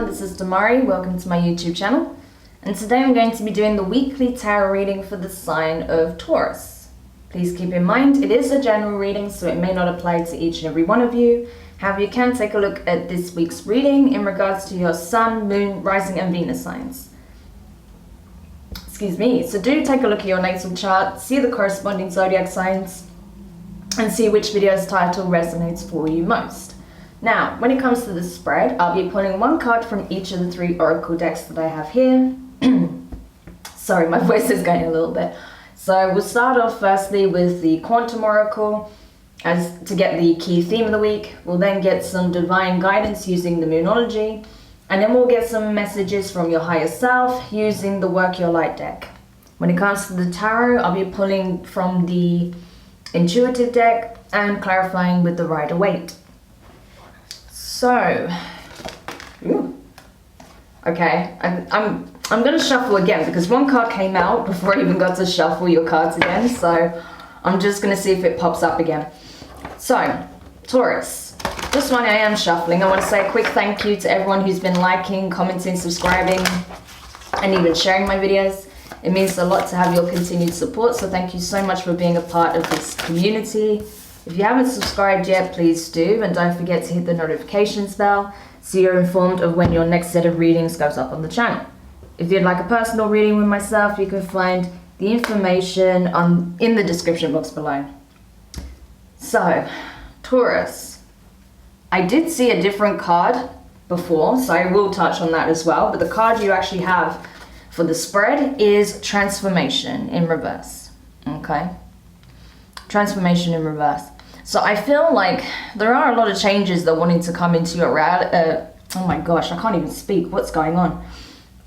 this is Demari. Welcome to my YouTube channel. And today I'm going to be doing the weekly tarot reading for the sign of Taurus. Please keep in mind it is a general reading, so it may not apply to each and every one of you. However, you can take a look at this week's reading in regards to your Sun, Moon, Rising and Venus signs. Excuse me. So do take a look at your natal chart, see the corresponding zodiac signs, and see which video's title resonates for you most. Now, when it comes to the spread, I'll be pulling one card from each of the 3 oracle decks that I have here. Sorry, my voice is going a little bit. So we'll start off firstly with the Quantum Oracle as to get the key theme of the week. We'll then get some divine guidance using the Moonology, and then we'll get some messages from your higher self using the Work Your Light deck. When it comes to the tarot, I'll be pulling from the Intuitive deck and clarifying with the Waite. So, okay, I'm gonna shuffle again because one card came out before I even got to shuffle your cards again. So I'm just gonna see if it pops up again. So, Taurus, this one I am shuffling. I want to say a quick thank you to everyone who's been liking, commenting, subscribing, and even sharing my videos. It means a lot to have your continued support. So thank you so much for being a part of this community. If you haven't subscribed yet, please do, and don't forget to hit the notifications bell so you're informed of when your next set of readings goes up on the channel. If you'd like a personal reading with myself, you can find the information in the description box below. So, Taurus, I did see a different card before, so I will touch on that as well, but the card you actually have for the spread is Transformation in reverse, okay? Transformation in reverse. So I feel like there are a lot of changes that wanting to come into your oh my gosh, I can't even speak. What's going on?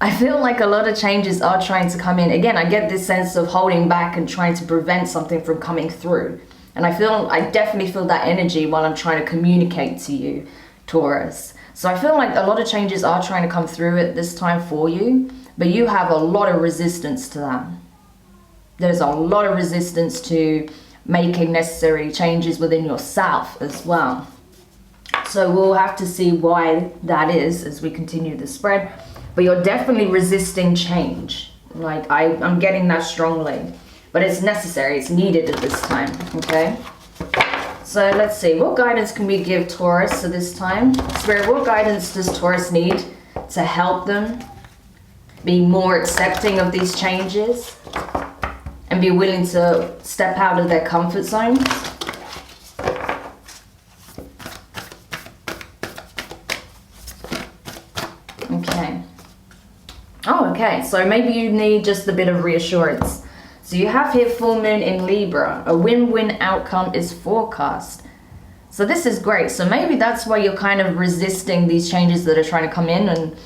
I feel like a lot of changes are trying to come in. Again, I get this sense of holding back and trying to prevent something from coming through. And I definitely feel that energy while I'm trying to communicate to you, Taurus. So I feel like a lot of changes are trying to come through at this time for you, but you have a lot of resistance to that. There's a lot of resistance to making necessary changes within yourself as well. So we'll have to see why that is as we continue the spread, but you're definitely resisting change. Like I'm getting that strongly, but it's necessary, it's needed at this time, okay? So let's see, what guidance can we give Taurus at this time? Spirit, what guidance does Taurus need to help them be more accepting of these changes and be willing to step out of their comfort zones? Okay. Oh, okay. So maybe you need just a bit of reassurance. So you have here full moon in Libra. A win-win outcome is forecast. So this is great. So maybe that's why you're kind of resisting these changes that are trying to come in and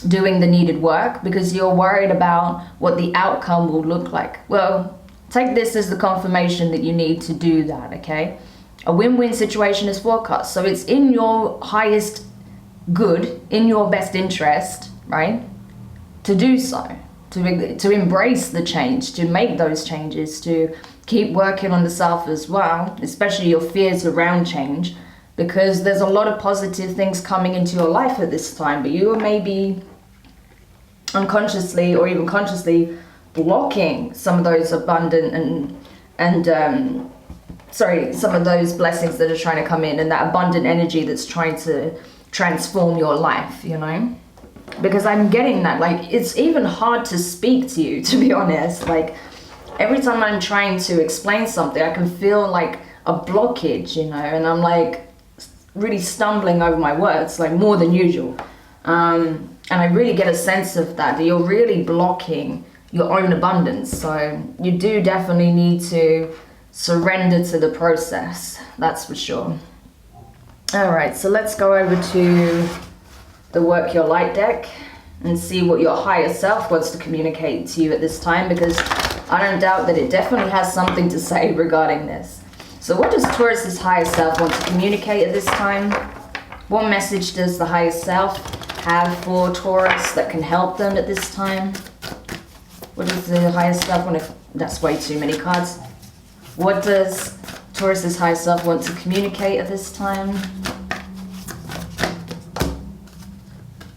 doing the needed work, because you're worried about what the outcome will look like. Well, take this as the confirmation that you need to do that, okay? A win-win situation is forecast, so it's in your highest good, in your best interest, right, to do so, to embrace the change, to make those changes, to keep working on the self as well, especially your fears around change, because there's a lot of positive things coming into your life at this time, but you may be unconsciously or even consciously blocking some of those abundant some of those blessings that are trying to come in, and that abundant energy that's trying to transform your life, you know? Because I'm getting that, like, it's even hard to speak to you, to be honest. Like, every time I'm trying to explain something, I can feel like a blockage, you know, and I'm like really stumbling over my words, like more than usual. And I really get a sense of that you're really blocking your own abundance. So you do definitely need to surrender to the process, that's for sure. All right, so let's go over to the Work Your Light deck and see what your higher self wants to communicate to you at this time, because I don't doubt that it definitely has something to say regarding this. So what does Taurus's higher self want to communicate at this time? What message does the higher self have for Taurus that can help them at this time? What does the higher self want to... That's way too many cards. What does Taurus's higher self want to communicate at this time?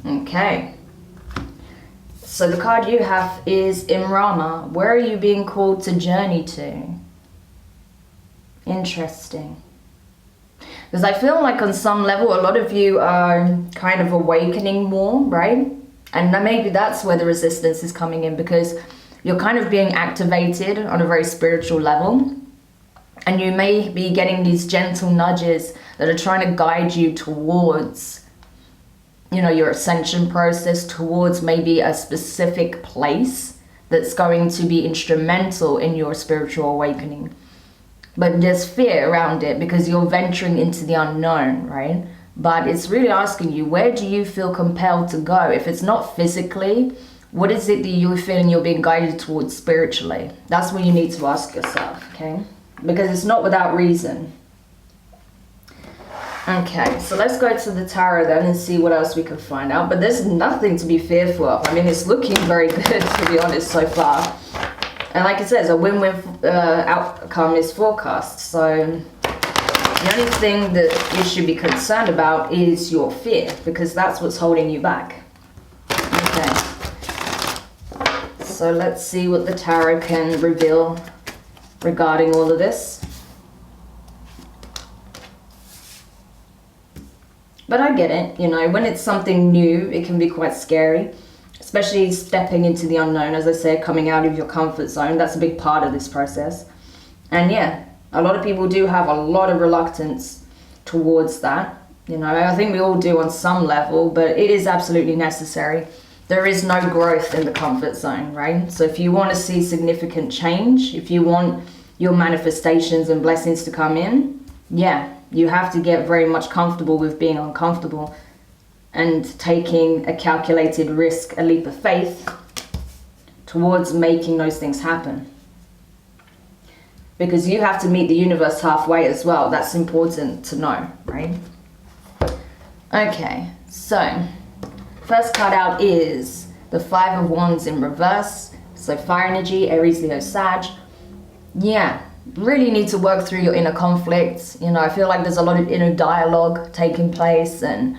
Okay. So the card you have is Imrama. Where are you being called to journey to? Interesting. Because I feel like on some level, a lot of you are kind of awakening more, right? And maybe that's where the resistance is coming in, because you're kind of being activated on a very spiritual level. And you may be getting these gentle nudges that are trying to guide you towards, you know, your ascension process, towards maybe a specific place that's going to be instrumental in your spiritual awakening. But there's fear around it because you're venturing into the unknown, right? But it's really asking you, where do you feel compelled to go? If it's not physically, what is it that you're feeling you're being guided towards spiritually? That's what you need to ask yourself, okay? Because it's not without reason. Okay, so let's go to the tarot then and see what else we can find out. But there's nothing to be fearful of. I mean, it's looking very good, to be honest, so far. And like it says, a win-win outcome is forecast. So the only thing that you should be concerned about is your fear, because that's what's holding you back. Okay. So let's see what the tarot can reveal regarding all of this. But I get it, you know, when it's something new, it can be quite scary, especially stepping into the unknown, as I said, coming out of your comfort zone. That's a big part of this process. And yeah, a lot of people do have a lot of reluctance towards that. You know, I think we all do on some level, but it is absolutely necessary. There is no growth in the comfort zone, right? So if you want to see significant change, if you want your manifestations and blessings to come in, yeah, you have to get very much comfortable with being uncomfortable and taking a calculated risk, a leap of faith towards making those things happen. Because you have to meet the universe halfway as well. That's important to know, right? Okay, so first card out is the Five of Wands in reverse. So fire energy, Aries, Leo, Sag. Yeah, really need to work through your inner conflicts. You know, I feel like there's a lot of inner dialogue taking place, and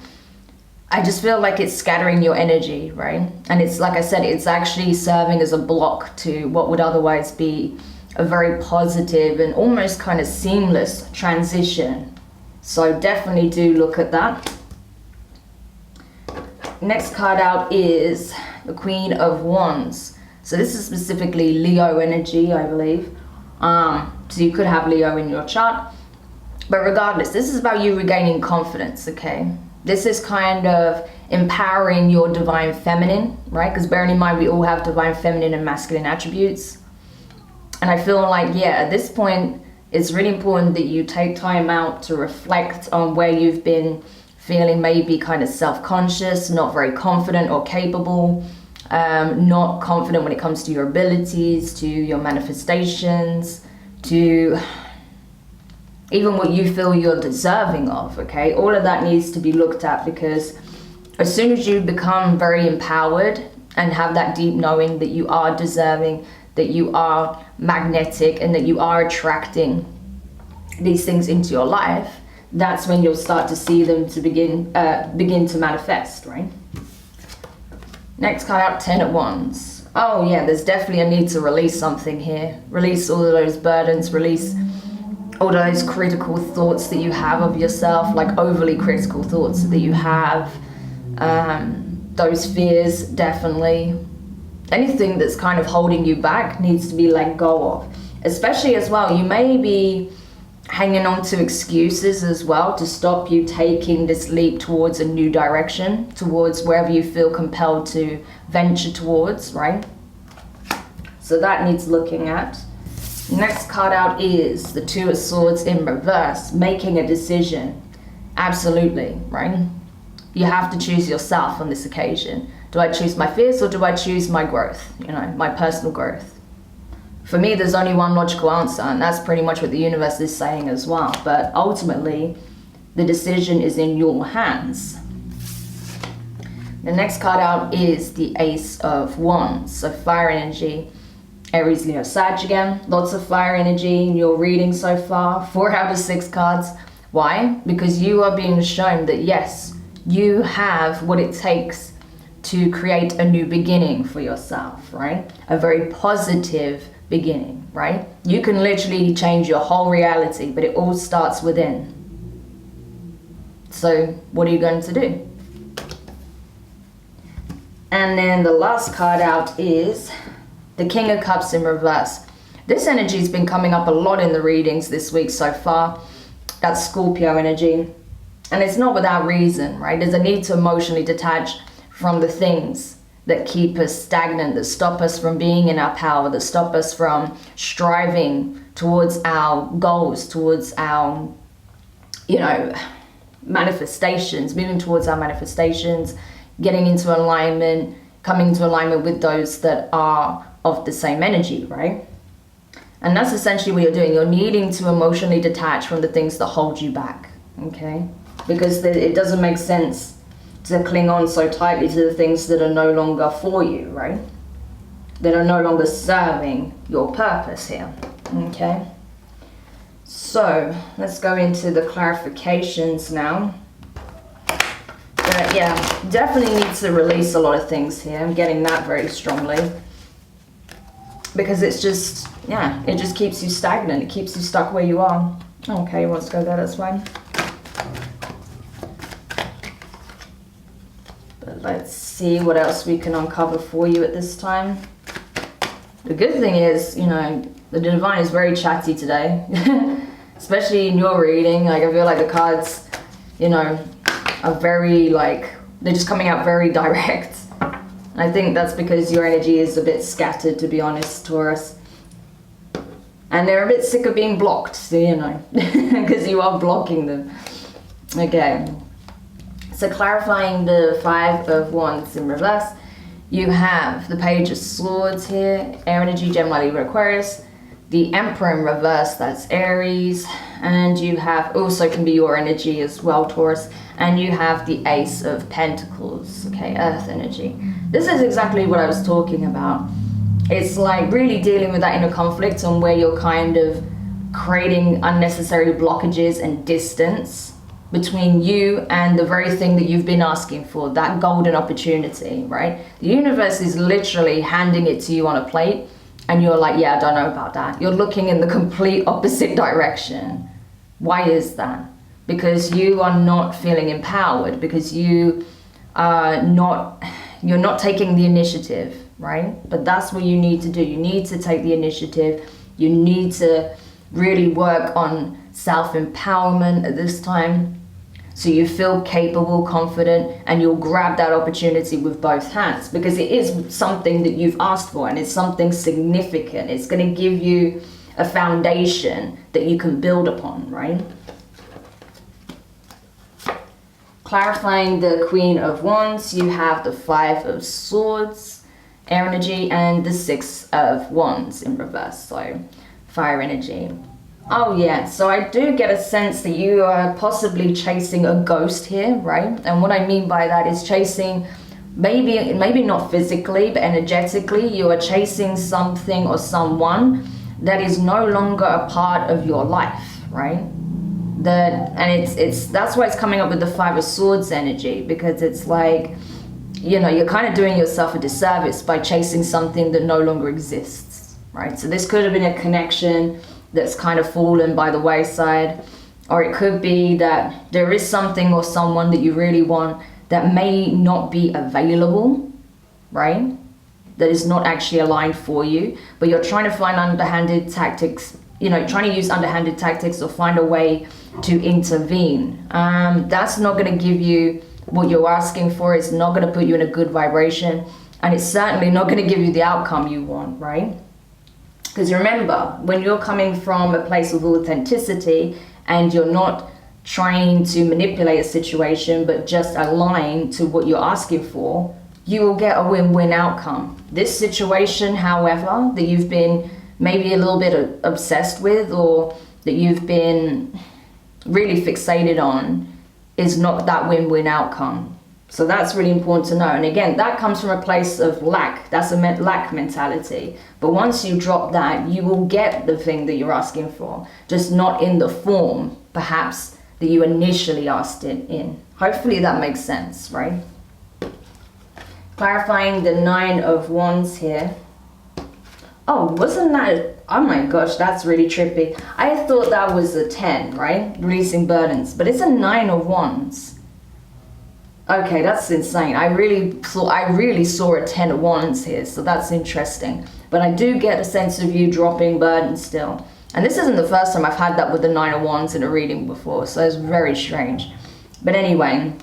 I just feel like it's scattering your energy, right? And it's, like I said, it's actually serving as a block to what would otherwise be a very positive and almost kind of seamless transition. So definitely do look at that. Next card out is the Queen of Wands. So this is specifically Leo energy, I believe. So you could have Leo in your chart. But regardless, this is about you regaining confidence, okay? This is kind of empowering your divine feminine, right? Because bearing in mind, we all have divine feminine and masculine attributes. And I feel like, yeah, at this point, it's really important that you take time out to reflect on where you've been feeling maybe kind of self-conscious, not very confident or capable, not confident when it comes to your abilities, to your manifestations, to even what you feel you're deserving of, okay? All of that needs to be looked at, because as soon as you become very empowered and have that deep knowing that you are deserving, that you are magnetic, and that you are attracting these things into your life, that's when you'll start to see them to begin to manifest, right? Next card out, Ten of Wands. Oh yeah, there's definitely a need to release something here. Release all of those burdens, release all those critical thoughts that you have of yourself, like overly critical thoughts that you have. Those fears, definitely. Anything that's kind of holding you back needs to be let go of. Especially as well, you may be hanging on to excuses as well to stop you taking this leap towards a new direction, towards wherever you feel compelled to venture towards, right? So that needs looking at. Next card out is the Two of Swords in reverse, making a decision. Absolutely, right? You have to choose yourself on this occasion. Do I choose my fears or do I choose my growth? You know, my personal growth. For me, there's only one logical answer, and that's pretty much what the universe is saying as well. But ultimately, the decision is in your hands. The next card out is the Ace of Wands. So fire energy, Aries, Leo, Sag again. Lots of fire energy in your reading so far. 4 out of 6 cards. Why? Because you are being shown that yes, you have what it takes to create a new beginning for yourself, right? A very positive beginning, right? You can literally change your whole reality, but it all starts within. So what are you going to do? And then the last card out is the King of Cups in reverse. This energy has been coming up a lot in the readings this week so far. That's Scorpio energy. And it's not without reason, right? There's a need to emotionally detach from the things that keep us stagnant, that stop us from being in our power, that stop us from striving towards our goals, towards our, you know, manifestations, moving towards our manifestations, getting into alignment, coming into alignment with those that are of the same energy, right? And that's essentially what you're doing. You're needing to emotionally detach from the things that hold you back, okay? Because it doesn't make sense to cling on so tightly to the things that are no longer for you, right? That are no longer serving your purpose here, okay? So let's go into the clarifications now. But yeah, definitely need to release a lot of things here. I'm getting that very strongly. Because it's just, yeah, it just keeps you stagnant. It keeps you stuck where you are. Okay, let's go there, that's fine. But let's see what else we can uncover for you at this time. The good thing is, you know, the Divine is very chatty today. Especially in your reading. Like, I feel like the cards, you know, are very, like, they're just coming out very direct. I think that's because your energy is a bit scattered, to be honest, Taurus. And they're a bit sick of being blocked, so you know, because you are blocking them. Okay. So clarifying the Five of Wands in reverse, you have the Page of Swords here, air energy, Gemini, Libra, Aquarius. The Emperor in reverse, that's Aries. And you have, also can be your energy as well, Taurus. And you have the Ace of Pentacles, okay, Earth energy. This is exactly what I was talking about. It's like really dealing with that inner conflict on where you're kind of creating unnecessary blockages and distance between you and the very thing that you've been asking for, that golden opportunity, right? The universe is literally handing it to you on a plate and you're like, yeah, I don't know about that. You're looking in the complete opposite direction. Why is that? Because you are not feeling empowered, because you're not taking the initiative, right? But that's what you need to do. You need to take the initiative. You need to really work on self-empowerment at this time, so you feel capable, confident, and you'll grab that opportunity with both hands, because it is something that you've asked for and it's something significant. It's going to give you a foundation that you can build upon, right? Clarifying the Queen of Wands, you have the Five of Swords, air energy, and the Six of Wands in reverse, so fire energy. Oh yeah, so I do get a sense that you are possibly chasing a ghost here, right? And what I mean by that is chasing, maybe not physically, but energetically, you are chasing something or someone that is no longer a part of your life, right? That's why it's coming up with the Five of Swords energy, because it's like, you know, you're kind of doing yourself a disservice by chasing something that no longer exists, right? So this could have been a connection that's kind of fallen by the wayside, or it could be that there is something or someone that you really want that may not be available, right? That is not actually aligned for you, but you're trying to find underhanded tactics, you know, trying to use underhanded tactics or find a way to intervene. That's not going to give you what you're asking for. It's not going to put you in a good vibration, and it's certainly not going to give you the outcome you want, right? Because remember, when you're coming from a place of authenticity and you're not trying to manipulate a situation but just align to what you're asking for, you will get a win-win outcome. This situation, however, that you've been maybe a little bit obsessed with, or that you've been really fixated on, is not that win-win outcome. So that's really important to know. And again, that comes from a place of lack. That's a lack mentality. But once you drop that, you will get the thing that you're asking for, just not in the form, perhaps, that you initially asked it in. Hopefully that makes sense, right? Clarifying the 9 of Wands here. Oh, wasn't that... Oh my gosh, that's really trippy. I thought that was a 10, right? Releasing burdens. But it's a 9 of Wands. Okay, that's insane. I really saw a 10 of Wands here, so that's interesting. But I do get a sense of you dropping burdens still. And this isn't the first time I've had that with the 9 of Wands in a reading before, so it's very strange. But anyway,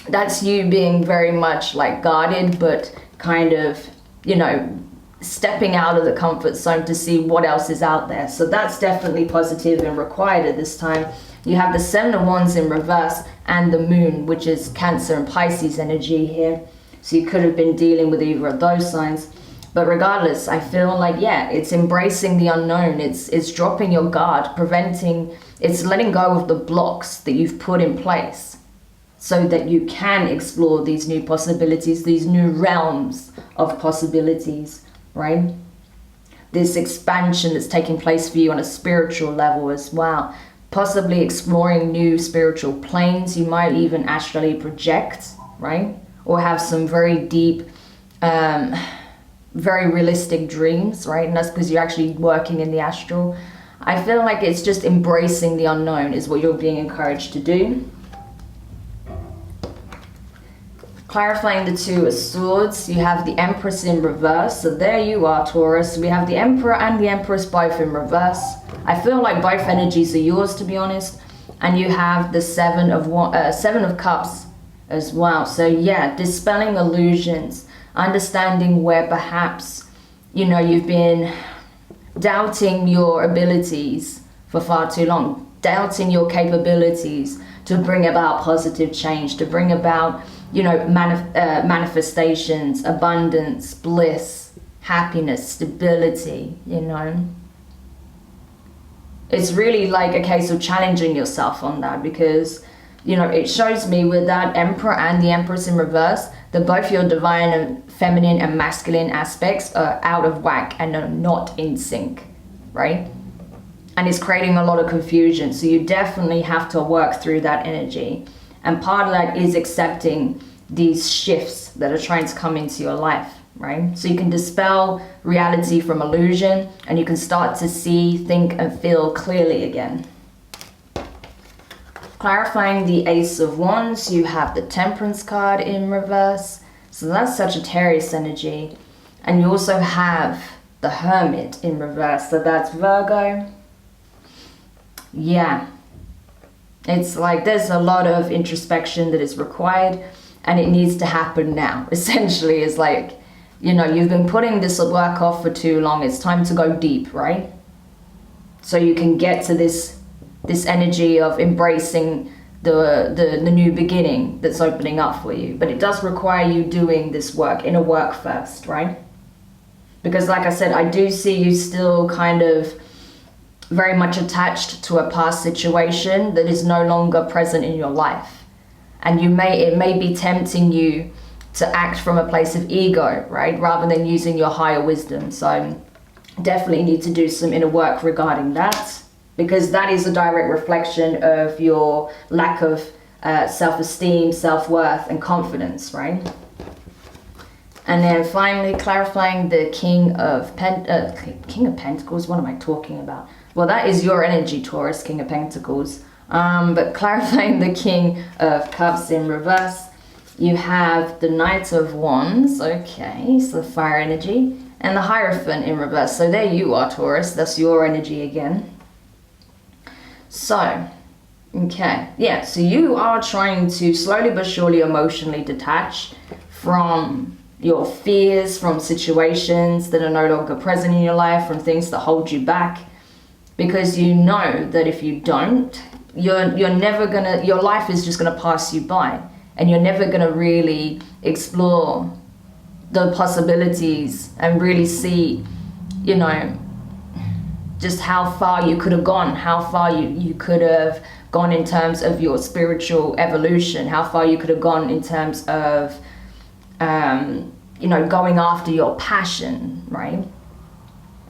that's you being very much like guarded, but kind of, you know, stepping out of the comfort zone to see what else is out there. So that's definitely positive and required at this time. You have the 7 of Wands in reverse and the moon, which is Cancer and Pisces energy here. So you could have been dealing with either of those signs. But regardless, I feel like, yeah, it's embracing the unknown. It's dropping your guard, it's letting go of the blocks that you've put in place so that you can explore these new possibilities, these new realms of possibilities, right? This expansion that's taking place for you on a spiritual level as well. Possibly exploring new spiritual planes. You might even astrally project, right? Or have some very deep, very realistic dreams, right? And that's because you're actually working in the astral. I feel like it's just embracing the unknown is what you're being encouraged to do. Clarifying the 2 of Swords, you have the Empress in reverse. So there you are, Taurus. We have the Emperor and the Empress both in reverse. I feel like both energies are yours, to be honest. And you have the 7 of Cups as well. So yeah, dispelling illusions, understanding where perhaps, you know, you've been doubting your abilities for far too long, doubting your capabilities to bring about positive change, to bring about, you know, manifestations, abundance, bliss, happiness, stability, you know. It's really like a case of challenging yourself on that, because, you know, it shows me with that Emperor and the Empress in reverse that both your divine and feminine and masculine aspects are out of whack and are not in sync, right? And it's creating a lot of confusion. So you definitely have to work through that energy. And part of that is accepting these shifts that are trying to come into your life, right? So you can dispel reality from illusion, and you can start to see, think, and feel clearly again. Clarifying the Ace of Wands, you have the Temperance card in reverse. So that's Sagittarius energy. And you also have the Hermit in reverse. So that's Virgo. Yeah. It's like there's a lot of introspection that is required, and it needs to happen now. Essentially, it's like, you know, you've been putting this work off for too long. It's time to go deep, right? So you can get to this energy of embracing the new beginning that's opening up for you. But it does require you doing this work, inner work first, right? Because like I said, I do see you still kind of very much attached to a past situation that is no longer present in your life. And it may be tempting you to act from a place of ego, right? Rather than using your higher wisdom. So definitely need to do some inner work regarding that, because that is a direct reflection of your lack of self-esteem, self-worth, and confidence, right? And then finally, clarifying the King of Pentacles. What am I talking about? Well, that is your energy, Taurus, King of Pentacles. But clarifying the King of Cups in reverse, you have the Knight of Wands, okay, so fire energy, and the Hierophant in reverse. So there you are, Taurus, that's your energy again. So, okay, yeah, so you are trying to slowly but surely emotionally detach from your fears, from situations that are no longer present in your life, from things that hold you back, because you know that if you don't, you're never gonna, your life is just gonna pass you by, and you're never gonna really explore the possibilities and really see, you know, just how far you could have gone, how far you could have gone in terms of your spiritual evolution, how far you could have gone in terms of, you know, going after your passion, right?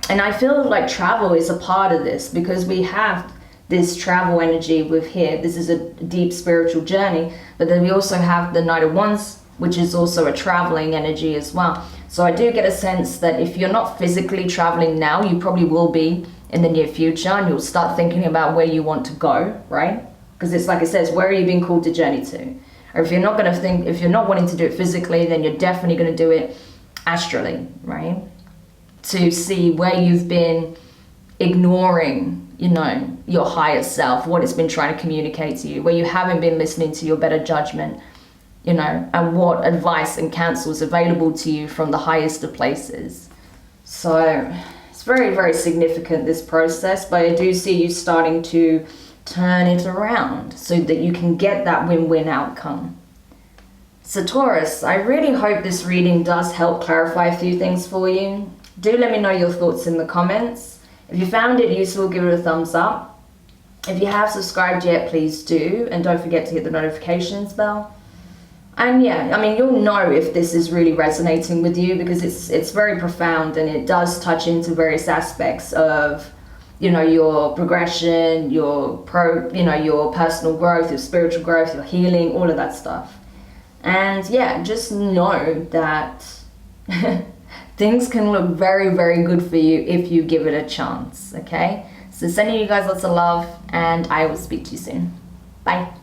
And I feel like travel is a part of this, because we have this travel energy with here. This is a deep spiritual journey, but then we also have the Knight of Wands which is also a traveling energy as well. So I do get a sense that if you're not physically traveling now, you probably will be in the near future, and you'll start thinking about where you want to go, right? Because it's like it says, where are you being called to journey to? Or if you're not going to think, if you're not wanting to do it physically, then you're definitely going to do it astrally, right? To see where you've been ignoring, you know, your higher self, what it's been trying to communicate to you, where you haven't been listening to your better judgment, you know, and what advice and counsel is available to you from the highest of places. So it's very, very significant, this process, but I do see you starting to turn it around so that you can get that win-win outcome. So Taurus, I really hope this reading does help clarify a few things for you. Do let me know your thoughts in the comments. If you found it useful, give it a thumbs up. If you have subscribed yet, please do, and don't forget to hit the notifications bell. And yeah, I mean, you'll know if this is really resonating with you, because it's very profound, and it does touch into various aspects of, you know, your progression, your personal growth, your spiritual growth, your healing, all of that stuff. And yeah, just know that things can look very, very good for you if you give it a chance, okay? So sending you guys lots of love, and I will speak to you soon. Bye.